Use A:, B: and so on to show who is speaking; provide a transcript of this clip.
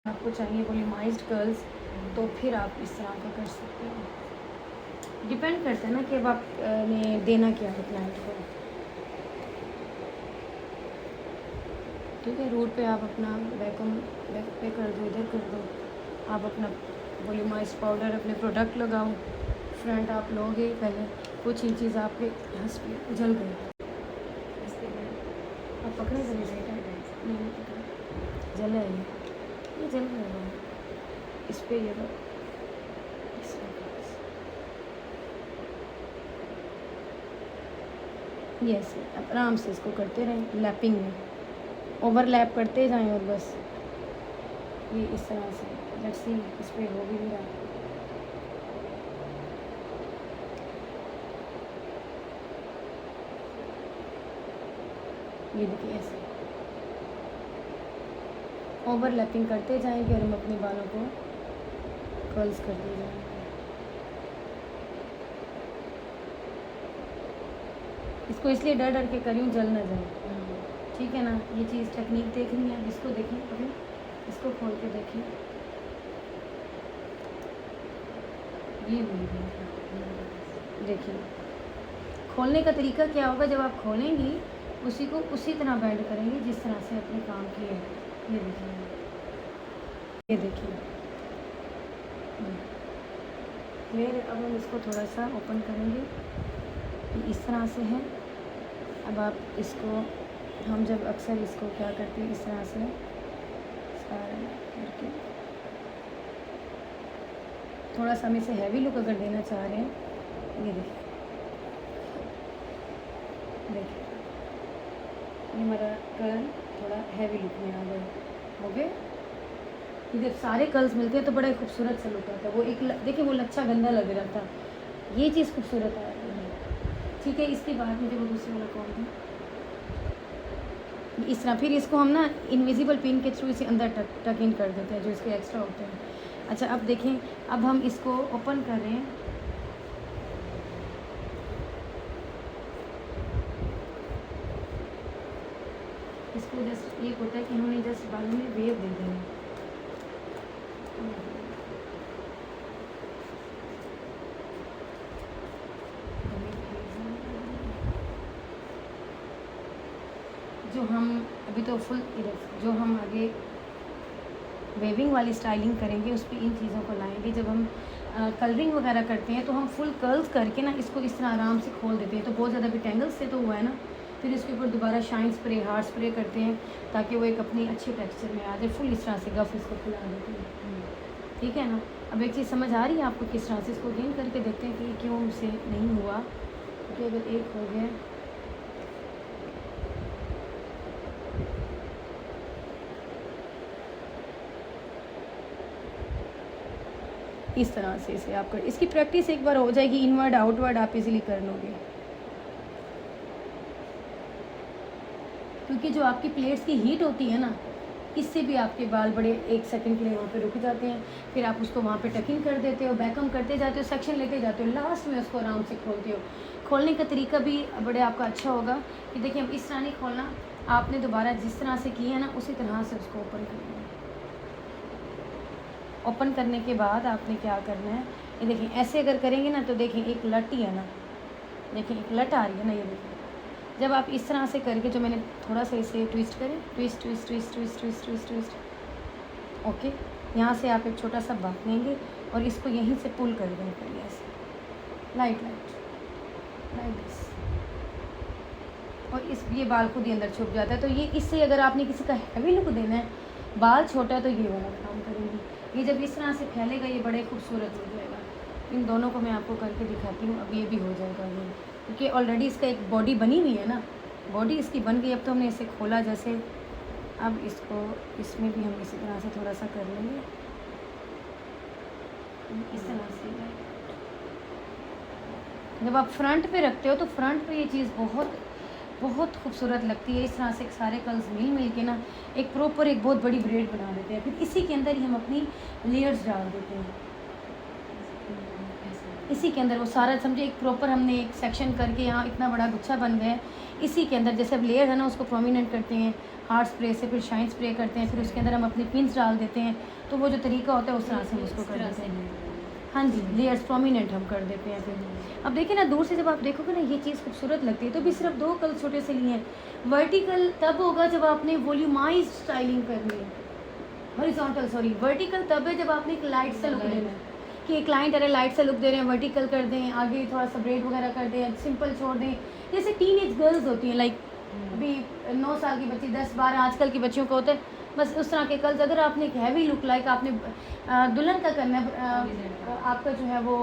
A: आपको चाहिए वॉल्यूमाइज्ड कर्ल्स तो फिर आप इस तरह का कर सकते हो। डिपेंड करता है ना कि अब आपने देना क्या है क्लाइंट को। ठीक है, रूट पे आप अपना बैक पे कर दो, इधर कर दो। आप अपना वॉल्यूमाइज्ड पाउडर अपने प्रोडक्ट लगाओ। फ्रंट आप लोगे पहले, कुछ इंचज़ आपके हंस पे जल गए, आप पकड़े जल्दी से, नहीं पकड़ा, जला है ये जल गया है। इस पे ये लो, यस, आराम से इसको करते रहें, लैपिंग में ओवरलैप करते जाएं और बस ये इस तरह से। लेट्स सी इस पे हो भी नहीं रहा। ये देखिए ऐसे ओवरलैपिंग करते जाएंगे और हम अपने बालों को कर्ल्स करते जाएंगे। इसको इसलिए डर डर के करूँ जल ना जाए, ठीक है ना। ये चीज़ टेक्निक देखनी है, इसको देखें अभी, इसको खोल के देखें, ये देखिए खोलने का तरीका क्या होगा। जब आप खोलेंगी उसी को उसी तरह बैंड करेंगे जिस तरह से अपने काम किए हैं। ये देखिए, ये देखिए क्लियर। अब हम इसको थोड़ा सा ओपन करेंगे, ये इस तरह से है। अब आप इसको, हम जब अक्सर इसको क्या करते हैं, इस तरह से सारा करके थोड़ा सा हम इसे हैवी लुक अगर देना चाह रहे हैं, ये देखिए देखिए ये हमारा कर्ल थोड़ा हैवी लुक में आ गया, हो गया। जब सारे कर्ल्स मिलते हैं तो बड़ा खूबसूरत सा लुक आता है। वो एक देखिए वो लच्छा गंदा लग रहा था, ये चीज़ खूबसूरत आ रही है। ठीक है, इसके बाद मुझे वो दूसरे वाला कौन है, इस तरह। फिर इसको हम ना इनविजिबल पिन के थ्रू इसे अंदर टक इन कर देते हैं जो इसके एक्स्ट्रा होते हैं। अच्छा, अब देखें, अब हम इसको ओपन कर रहे हैं। इसको जस्ट एक होता है कि हमने जस्ट बालों में वेव दे देना। जो हम अभी तो फुल जो हम आगे वेविंग वाली स्टाइलिंग करेंगे उस पर इन चीज़ों को लाएंगे। जब हम कलरिंग वगैरह करते हैं तो हम फुल कर्ल्स करके ना इसको इस तरह आराम से खोल देते हैं, तो बहुत ज़्यादा भी टेंगल्स से तो हुआ है ना। फिर इसके ऊपर दोबारा शाइन स्प्रे, हार्ड स्प्रे करते हैं ताकि वो एक अपनी अच्छे टेक्सचर में आ जाए। फुल इस तरह से गफ इसको फुला देते हैं, ठीक है ना। अब एक चीज़ समझ आ रही है आपको किस तरह से इसको गेन करके देखते हैं कि क्यों से नहीं हुआ। क्योंकि अगर एक हो गया, इस तरह से इसे आप कर, इसकी प्रैक्टिस एक बार हो जाएगी, इनवर्ड आउटवर्ड आप इजीली कर लोगे। क्योंकि जो आपकी प्लेट्स की हीट होती है ना, इससे भी आपके बाल बड़े 1 सेकंड के लिए वहाँ पे रुक जाते हैं। फिर आप उसको वहाँ पे टकिंग कर देते हो, बैकम करते जाते हो, सेक्शन लेते जाते हो, लास्ट में उसको आराम से खोलते हो। खोलने का तरीका भी बड़े आपका अच्छा होगा कि देखिए अब इस तरह नहीं खोलना, आपने दोबारा जिस तरह से किया है ना उसी तरह से उसको ओपन करना है। ओपन करने के बाद आपने क्या करना है, ये देखिए ऐसे अगर करेंगे ना तो देखिए एक लट ही है ना, देखिए एक लट आ रही है ना, ये देखिए। जब आप इस तरह से करके, जो मैंने थोड़ा सा इसे ट्विस्ट करें, twist twist twist twist twist twist twist, okay. यहाँ से आप एक छोटा सा बात लेंगे और इसको यहीं से पुल कर देंगे, करिए ऐसे लाइट लाइट लाइक दिस, और इस ये बाल खुद ही अंदर छुप जाता है। तो ये इससे अगर आपने किसी का हैवी लुक देना है, बाल छोटा है, तो ये वाला काम करेंगी। ये जब इस तरह से फैलेगा ये बड़े खूबसूरत हो जाएगा। इन दोनों को मैं आपको करके दिखाती हूँ। अब ये भी हो जाएगा ये, क्योंकि ऑलरेडी इसका एक बॉडी बनी हुई है ना, बॉडी इसकी बन गई। अब तो हमने इसे खोला जैसे, अब इसको इसमें भी हम इसी तरह से थोड़ा सा कर लेंगे, इस तरह से। जब आप फ्रंट पे रखते हो तो फ्रंट पे ये चीज़ बहुत बहुत खूबसूरत लगती है। इस तरह से सारे कर्ल्स मिल के ना एक प्रॉपर एक बहुत बड़ी ब्रेड बना देते हैं। फिर इसी के अंदर ही हम अपनी लेयर्स डाल देते हैं, इसी के अंदर वो सारा समझे एक प्रॉपर हमने एक सेक्शन करके यहाँ इतना बड़ा गुच्छा बन गया है। इसी के अंदर जैसे अब लेयर है ना उसको प्रोमिनेंट करते हैं, हार्ड स्प्रे से, फिर शाइन स्प्रे करते हैं, फिर उसके अंदर हम अपनी पिन्स डाल देते हैं, तो वो जो तरीका होता है उस तरह से हम उसको कर देते हैं। हाँ जी, लेयर्स प्रोमिनेंट हम कर देते हैं फिर। अब देखिए ना, दूर से जब आप देखोगे ना ये चीज़ खूबसूरत लगती है, तो भी सिर्फ 2 कल छोटे से लिए हैं। वर्टिकल तब होगा जब आपने वॉल्यूमाइज्ड स्टाइलिंग करनी है, हॉरिजॉन्टल सॉरी, वर्टिकल तब है जब आपने एक लाइट सा लुक लेना है कि एक क्लाइंट अरे लाइट सा लुक दे रहे हैं, वर्टिकल कर दें, आगे थोड़ा सा ब्रेड वगैरह कर दें, सिंपल छोड़ दें। जैसे टीनेज गर्ल्स होती हैं, लाइक अभी 9 साल की बच्ची, 10-12 आजकल की बच्चियों को होता है, बस उस तरह के कर्ल्स। अगर आपने एक हैवी लुक लाइक आपने दुल्हन का करना है, आपका जो है वो